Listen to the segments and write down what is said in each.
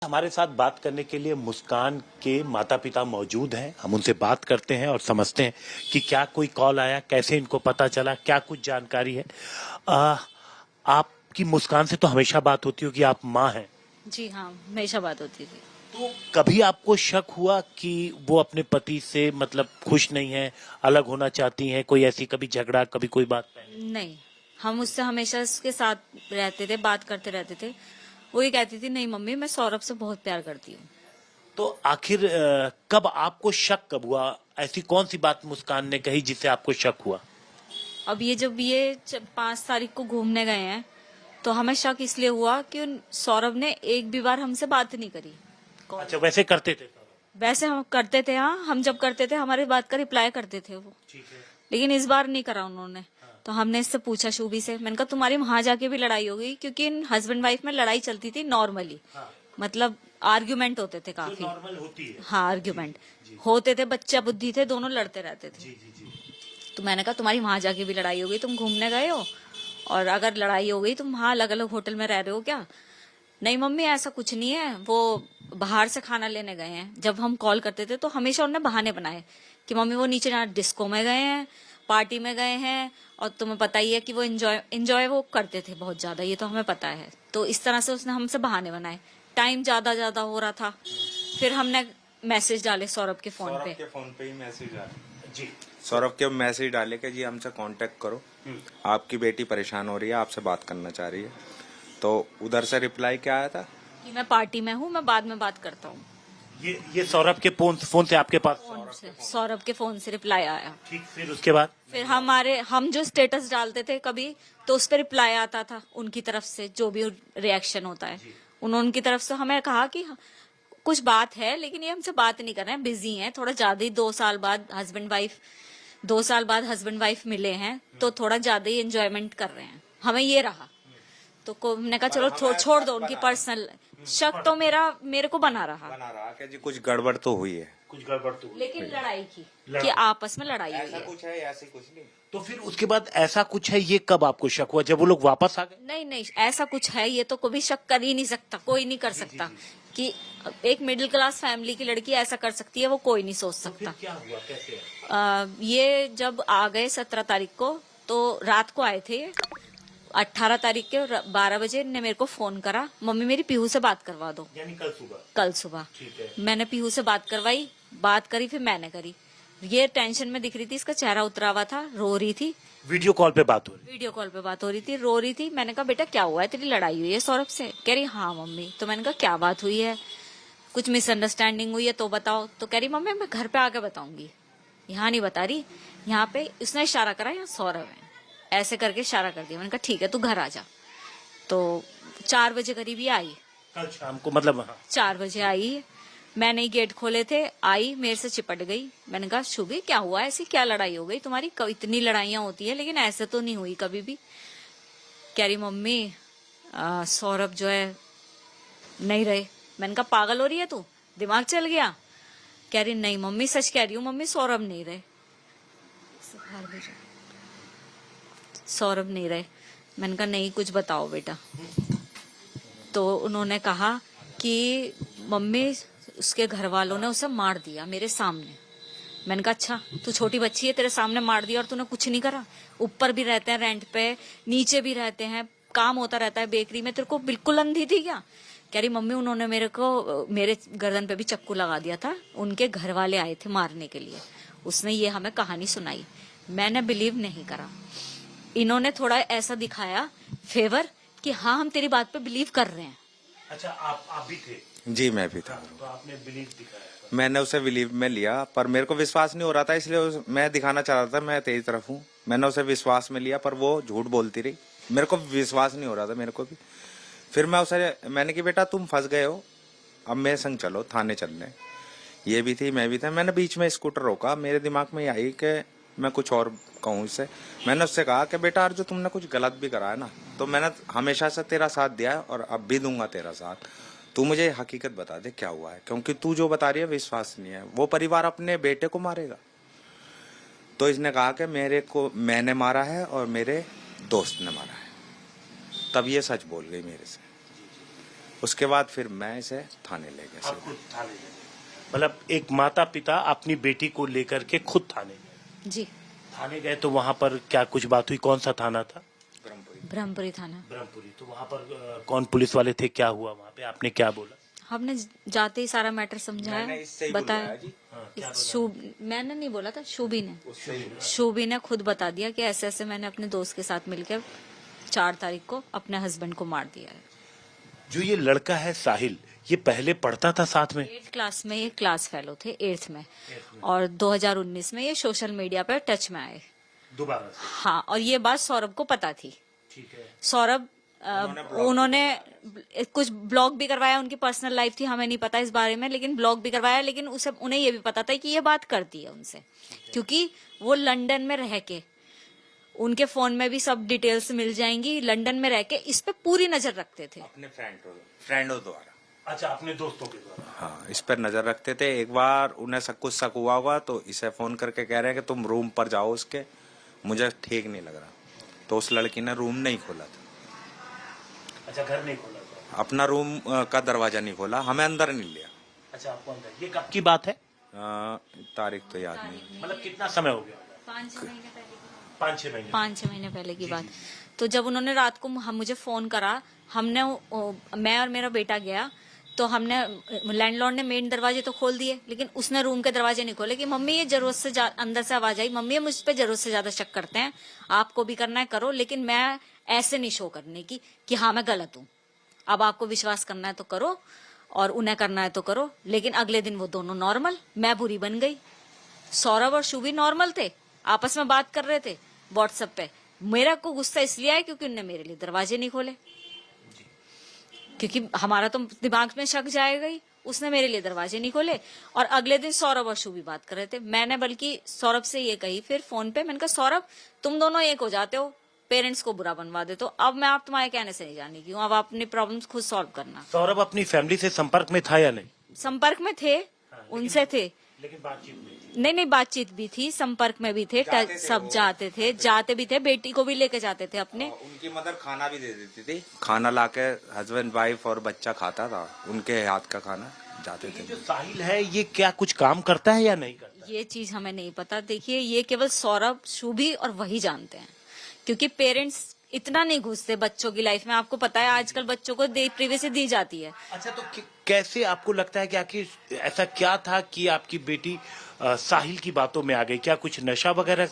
हमारे साथ बात करने के लिए मुस्कान के माता पिता मौजूद हैं। हम उनसे बात करते हैं और समझते हैं कि क्या कोई कॉल आया, कैसे इनको पता चला, क्या कुछ जानकारी है। आ, आपकी मुस्कान से तो हमेशा बात होती होगी, आप माँ हैं, जी हाँ, हमेशा बात होती थी। तो कभी आपको शक हुआ कि वो अपने पति से मतलब खुश नहीं है, अलग होना चाहती हैं? कोई ऐसी कभी झगड़ा, कभी कोई बात? नहीं, हम उससे हमेशा उसके साथ रहते थे, बात करते रहते थे। वो ये कहती थी, नहीं मम्मी मैं सौरभ से बहुत प्यार करती हूँ। तो आखिर कब आपको शक कब हुआ? ऐसी कौन सी बात मुस्कान ने कही जिससे आपको शक हुआ? अब ये जब ये 5 तारीख को घूमने गए हैं तो हमें शक इसलिए हुआ कि सौरभ ने एक भी बार हमसे बात नहीं करी। अच्छा, वैसे करते थे? वैसे हम करते थे, हाँ, हम जब करते थे हमारी बात का रिप्लाई करते थे वो। ठीक है। लेकिन इस बार नहीं करा उन्होंने। तो हमने इससे पूछा शुभी से, मैंने कहा तुम्हारी वहां जाके भी लड़ाई हो गई? क्योंकि इन हस्बैंड वाइफ में लड़ाई चलती थी नॉर्मली। हाँ। मतलब आर्ग्यूमेंट होते थे काफी। नॉर्मल होती है। हाँ, आर्ग्यूमेंट होते थे, बच्चा बुद्धि थे, दोनों लड़ते रहते थे। जी जी जी। तो मैंने कहा तुम्हारी वहां जाके भी लड़ाई हो गई, तुम घूमने गए हो और अगर लड़ाई हो गई तुम वहां अलग अलग होटल में रह रहे हो क्या? नहीं मम्मी ऐसा कुछ नहीं है, वो बाहर से खाना लेने गए हैं। जब हम कॉल करते थे तो हमेशा उन्होंने बहाने बनाए कि मम्मी वो नीचे ना डिस्को में गए हैं, पार्टी में गए हैं, और तुम्हें पता ही है कि वो एंजॉय वो करते थे बहुत ज्यादा, ये तो हमें पता है। तो इस तरह से उसने हमसे बहाने बनाए। टाइम ज्यादा ज्यादा हो रहा था, फिर हमने मैसेज डाले सौरभ के फोन पे। फोन पे ही मैसेज डाले जी। सौरभ के मैसेज डाले कि जी हमसे कांटेक्ट करो, आपकी बेटी परेशान हो रही है, आपसे बात करना चाह रही है। तो उधर से रिप्लाई क्या आया था कि मैं पार्टी में हूँ, मैं बाद में बात करता हूँ। ये सौरभ के फोन से आपके पास? सौरभ के फोन से रिप्लाई आया। ठीक, फिर उसके बाद? फिर हम जो स्टेटस डालते थे कभी, तो उस पर रिप्लाई आता था उनकी तरफ से, जो भी रिएक्शन होता है उनकी तरफ से। हमें कहा कि कुछ बात है लेकिन ये हमसे बात नहीं कर रहे हैं, बिजी हैं थोड़ा ज्यादा ही। 2 साल बाद हस्बैंड वाइफ मिले हैं तो थोड़ा ज्यादा ही एंजॉयमेंट कर रहे हैं, हमें ये रहा। तो हमने कहा चलो छोड़ दो उनकी पर्सनल। शक तो मेरे को बना रहा कि जी कुछ गड़बड़ तो हुई है, कुछ गड़बड़ तो हुई। लेकिन लड़ाई की कि आपस में लड़ाई हुई है। कुछ है, ऐसे कुछ नहीं। तो फिर उसके बाद ऐसा कुछ है, ये कब आपको शक हुआ? जब वो लोग वापस आ गए? नहीं नहीं, ऐसा कुछ है ये तो कभी शक कर ही नहीं सकता, कोई नहीं कर सकता कि एक मिडिल क्लास फैमिली की लड़की ऐसा कर सकती है, वो कोई नहीं सोच तो फिर सकता। क्या हुआ, कैसे? ये जब आ गए 17 तारीख को, तो रात को आए थे। 18 तारीख के 12 बजे ने मेरे को फोन करा, मम्मी मेरी पीहू से बात करवा दो। यानी कल सुबह? कल सुबह। ठीक है। मैंने पीहू से बात करवाई, बात करी, फिर मैंने करी। ये टेंशन में दिख रही थी, इसका चेहरा उतरा हुआ था, रो रही थी। वीडियो कॉल पे बात हो रही? वीडियो कॉल पे बात हो रही थी, रो रही थी। मैंने कहा बेटा क्या हुआ है, तेरी लड़ाई हुई है सौरभ से? कह रही हाँ मम्मी। तो मैंने कहा क्या बात हुई है, कुछ मिसअंडरस्टैंडिंग हुई है तो बताओ। तो कह रही मम्मी मैं घर पे आके बताऊंगी, यहाँ नहीं बता रही। यहाँ पे उसने इशारा करा, यहाँ सौरभ है, ऐसे करके इशारा कर दिया। मैंने कहा ठीक है तू घर आ जा। तो 4 बजे करीब ही आई, कल शाम को मतलब? हाँ। 4 बजे आई। मैंने ही गेट खोले थे, आई मेरे से चिपट गई। मैंने कहा शुभी क्या हुआ, ऐसी क्या लड़ाई हो गई तुम्हारी? इतनी लड़ाइयां होती है लेकिन ऐसे तो नहीं हुई कभी भी। कह रही मम्मी सौरभ जो है नहीं रहे। मैंने कहा पागल हो रही है तू, दिमाग चल गया? कह रही नहीं मम्मी सच कह रही हूँ मम्मी, सौरभ नहीं रहे, सौरभ नहीं रहे। मैंने कहा नहीं कुछ बताओ बेटा। तो उन्होंने कहा कि मम्मी उसके घर वालों ने उसे मार दिया मेरे सामने। मैंने कहा अच्छा तू छोटी बच्ची है, तेरे सामने मार दिया और तूने कुछ नहीं करा? ऊपर भी रहते हैं रेंट पे, नीचे भी रहते हैं, काम होता रहता है बेकरी में, तेरे को बिल्कुल अंधी थी क्या? कह रही मम्मी उन्होंने मेरे गर्दन पे भी चक्कू लगा दिया था, उनके घर वाले आए थे मारने के लिए। उसने ये हमें कहानी सुनाई, मैंने बिलीव नहीं करा। इन्होंने थोड़ा ऐसा दिखाया फेवर कि हाँ हम तेरी बात पे बिलीव कर रहे हैं। अच्छा, आप भी थे? जी मैं भी था। तो आपने बिलीव दिखाया? मैंने उसे बिलीव में लिया, पर मेरे को विश्वास नहीं हो रहा था, इसलिए मैं दिखाना चाह रहा था मैं तेरी तरफ हूँ। मैंने उसे विश्वास में लिया, पर वो झूठ बोलती रही, मेरे को विश्वास नहीं हो रहा था मेरे को भी। फिर मैंने कि बेटा तुम फंस गए हो, अब मेरे संग चलो थाने चलने। ये भी थी, मैं भी था। मैंने बीच में स्कूटर रोका, मेरे दिमाग में आई कि मैं कुछ और कहूँ इससे। मैंने उससे कहा कि बेटा जो तुमने कुछ गलत भी करा है ना, तो मैंने हमेशा से तेरा साथ दिया है और अब भी दूंगा तेरा साथ। तू मुझे हकीकत बता दे क्या हुआ है, क्योंकि तू जो बता रही है विश्वास नहीं है। वो परिवार अपने बेटे को मारेगा। तो इसने कहा कि मैंने मारा है और मेरे दोस्त ने मारा है। तब ये सच बोल गई मेरे से। उसके बाद फिर मैं इसे थाने ले गया आप खुद थाने गए? मतलब एक माता पिता अपनी बेटी को लेकर के खुद थाने गए? जी, थाने गए तो वहां पर क्या कुछ बात हुई? कौन सा थाना था? ब्रह्मपुरी थाना। ब्रह्मपुरी। तो वहां पर कौन पुलिस वाले थे? क्या हुआ वहां पे? आपने क्या बोला? हमने जाते ही सारा मैटर समझाया, मैंने इससे ही बताया। बुलवाया जी। मैंने नहीं बोला था, शोभी ने खुद बता दिया कि ऐसे ऐसे मैंने अपने दोस्त के साथ मिलकर 4 तारीख को अपने हस्बैंड को मार दिया है। जो ये लड़का है साहिल, ये पहले पढ़ता था साथ में? 8th क्लास में ये क्लास फेलो थे, 8th में, और 2019 में ये सोशल मीडिया पर टच में आए दोबारा से? हाँ, और ये बात सौरभ को पता थी। ठीक है। सौरभ उन्होंने कुछ ब्लॉग भी करवाया, उनकी पर्सनल लाइफ थी, हमें नहीं पता इस बारे में, लेकिन ब्लॉग भी करवाया, लेकिन उसे उन्हें ये भी पता था कि ये बात करती है उनसे, क्योंकि वो लंदन में रह के, उनके फोन में भी सब डिटेल्स मिल जाएंगी, लंदन में रह के इस पे पूरी नजर रखते थे अपने फ्रेंडों द्वारा। अच्छा, अपने दोस्तों के द्वारा? हाँ, इस पर नजर रखते थे। एक बार उन्हें कुछ शक हुआ होगा तो इसे फोन करके कह रहे हैं कि तुम रूम पर जाओ उसके, मुझे ठीक नहीं लग रहा। तो उस लड़की ने रूम नहीं खोला था। अच्छा, घर नहीं खोला था? अपना रूम का दरवाजा नहीं खोला, हमें अंदर नहीं लिया। अच्छा, आपको अंदर? ये कब की बात है? तारीख तो याद नहीं। मतलब कितना समय हो गया? 5-6 महीने पहले की 5-6 महीने? 5-6 महीने पहले की बात। तो जब उन्होंने रात को मुझे फोन करा, हमने मैं और मेरा बेटा गया, तो हमने लैंडलॉर्ड ने मेन दरवाजे तो खोल दिए, लेकिन उसने रूम के दरवाजे नहीं खोले कि मम्मी ये जरूरत से अंदर से आवाज आई, मम्मी ये मुझ पे जरूरत से ज्यादा शक करते हैं, आपको भी करना है करो, लेकिन मैं ऐसे नहीं शो करने की कि हाँ मैं गलत हूँ, अब आपको विश्वास करना है तो करो और उन्हें करना है तो करो। लेकिन अगले दिन वो दोनों नॉर्मल, मैं बुरी बन गई। सौरभ और शुभी नॉर्मल थे, आपस में बात कर रहे थे व्हाट्सएप पे। मेरा को गुस्सा इसलिए आया क्योंकि उनने मेरे लिए दरवाजे नहीं खोले, क्योंकि हमारा तो दिमाग में शक जाएगा ही, उसने मेरे लिए दरवाजे नहीं खोले। और अगले दिन सौरभ और शुभी बात कर रहे थे, मैंने बल्कि सौरभ से ये कही फिर फोन पे, मैंने कहा सौरभ तुम दोनों एक हो जाते हो, पेरेंट्स को बुरा बनवा देते हो, अब मैं आप तुम्हारे कहने से नहीं जाने की हूँ, अब अपनी प्रॉब्लम्स खुद सॉल्व करना। सौरभ अपनी फैमिली से संपर्क में था या नहीं? संपर्क में थे, उनसे थे, लेकिन बातचीत में? नहीं बातचीत भी थी, संपर्क में भी थे, सब जाते भी थे, बेटी को भी लेके जाते थे अपने। उनकी मदर खाना भी दे देती थी, खाना लाके हस्बैंड वाइफ और बच्चा खाता था, उनके हाथ का खाना जाते थे। जो साहिल है ये क्या कुछ काम करता है या नहीं करता? ये चीज हमें नहीं पता। देखिए, ये केवल सौरभ, शुभी और वही जानते हैं, क्योंकि पेरेंट्स इतना नहीं घुसते बच्चों की लाइफ में। आपको पता है आजकल बच्चों को प्रिवेसी दी जाती है। अच्छा, तो कैसे आपको लगता है कि आखिर ऐसा क्या था कि आपकी बेटी साहिल की बातों में आ गई? क्या कुछ नशा वगैरह?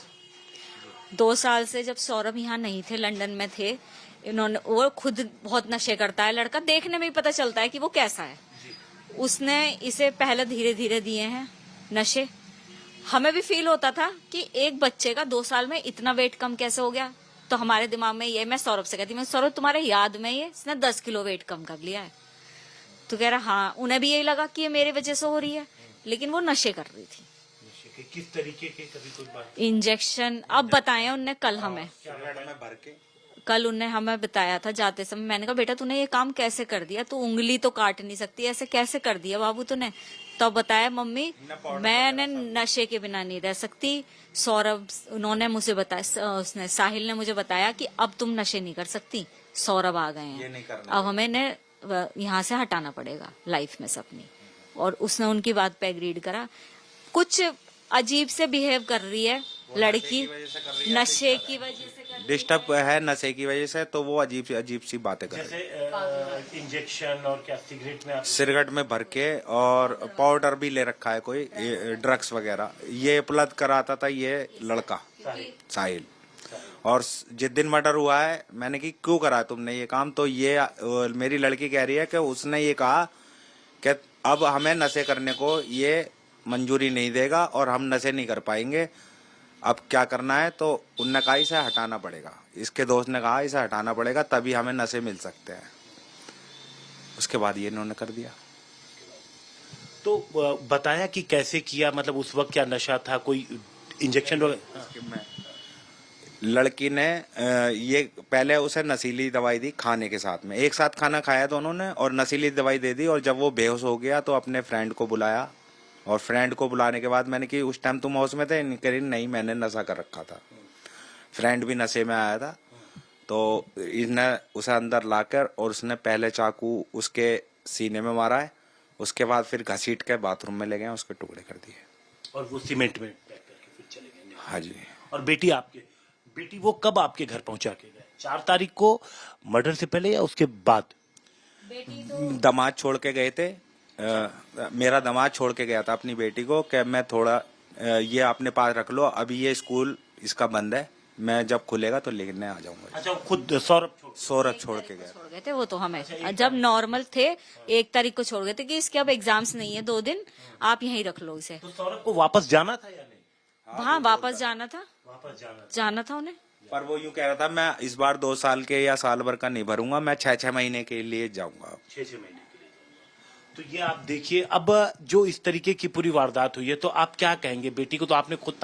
2 साल से जब सौरभ यहाँ नहीं थे, लंदन में थे, इन्होंने, वो खुद बहुत नशे करता है लड़का, देखने में ही पता चलता है कि वो कैसा है। उसने इसे पहले धीरे धीरे दिए हैं नशे। हमें भी फील होता था कि एक बच्चे का 2 साल में इतना वेट कम कैसे हो गया। तो हमारे दिमाग में ये, मैं सौरभ से कहती, मैं सौरभ तुम्हारे याद में ये इसने 10 किलो वेट कम कर लिया है। तो कह रहा हाँ, उन्हें भी यही लगा कि ये मेरे वजह से हो रही है, लेकिन वो नशे कर रही थी। किस तरीके के? कभी कोई बात? इंजेक्शन अब बताए उनने कल हमें, भर के कल उनने हमें बताया था जाते समय। मैंने कहा बेटा तूने ये काम कैसे कर दिया, तू उंगली तो काट नहीं सकती, ऐसे कैसे कर दिया बाबू तूने? तो बताया मम्मी मैंने नशे के बिना नहीं रह सकती। सौरभ, उन्होंने मुझे बताया, उसने साहिल ने मुझे बताया कि अब तुम नशे नहीं कर सकती, सौरभ आ गए हैं, अब हमें यहाँ से हटाना पड़ेगा लाइफ में से अपनी। और उसने उनकी बात पे एग्रीड करा। कुछ अजीब से बिहेव कर रही है लड़की, नशे की वजह से डिस्टर्ब है, नशे की वजह से, तो वो अजीब सी बातें कर रही है। जैसे इंजेक्शन और क्या सिगरेट में? सिगरेट में भर के, और पाउडर भी ले रखा है कोई, ड्रग्स वगैरह ये उपलब्ध कराता था ये लड़का साहिल। और जिस दिन मर्डर हुआ है, मैंने कि क्यों करा तुमने ये काम, तो ये मेरी लड़की कह रही है कि उसने ये कहा कि अब हमें नशे करने को ये मंजूरी नहीं देगा और हम नशे नहीं कर पाएंगे, अब क्या करना है? तो उनने कहा इसे हटाना पड़ेगा, इसके दोस्त ने कहा इसे हटाना पड़ेगा तभी हमें नशे मिल सकते हैं। उसके बाद ये इन्होंने कर दिया। तो बताया कि कैसे किया, मतलब उस वक्त क्या नशा था, कोई इंजेक्शन वगैरह? लड़की ने ये पहले उसे नशीली दवाई दी खाने के साथ में, एक साथ खाना खाया दोनों ने और नशीली दवाई दे दी। और जब वो बेहोश हो गया तो अपने फ्रेंड को बुलाया, और फ्रेंड को बुलाने के बाद मैंने कि उस टाइम तुम हाउस में थे? नहीं, मैंने नशा कर रखा था, फ्रेंड भी नशे में आया था। तो इसने उसे अंदर लाकर और उसने पहले चाकू उसके सीने में मारा है, उसके बाद फिर घसीट के बाथरूम में ले गए, उसके टुकड़े कर दिए। और वो सीमेंट में पैक करके फिर चले गए। हाँ जी। और बेटी वो कब आपके घर पहुंचा के गए? 4 तारीख को मर्डर से पहले या उसके बाद? बेटी तो दामाद छोड़ के गए थे। मेरा दामाद छोड़ के गया था अपनी बेटी को कि मैं थोड़ा ये अपने पास रख लो, अभी ये स्कूल इसका बंद है, मैं जब खुलेगा तो लेने आ जाऊंगा। अच्छा, वो खुद सौरभ छोड़ के गया। छोड़ गए थे वो तो हमें, जब नॉर्मल थे 1 तारीख को छोड़ गए थे कि इसके अब एग्जाम्स नहीं है 2 दिन, आप यहीं रख लो इसे। तो सौरभ को वापस जाना था या नहीं? हाँ वापस जाना था, वापस जाना था उन्हें। पर वो यूं कह रहा था मैं इस बार 2 साल के या साल भर का नहीं भरूंगा, मैं 6-6 महीने के लिए जाऊंगा। 6-6 महीने के लिए जाऊंगा। तो ये आप देखिए, अब जो इस तरीके की पूरी वारदात हुई है, तो आप क्या कहेंगे? बेटी को तो आपने खुद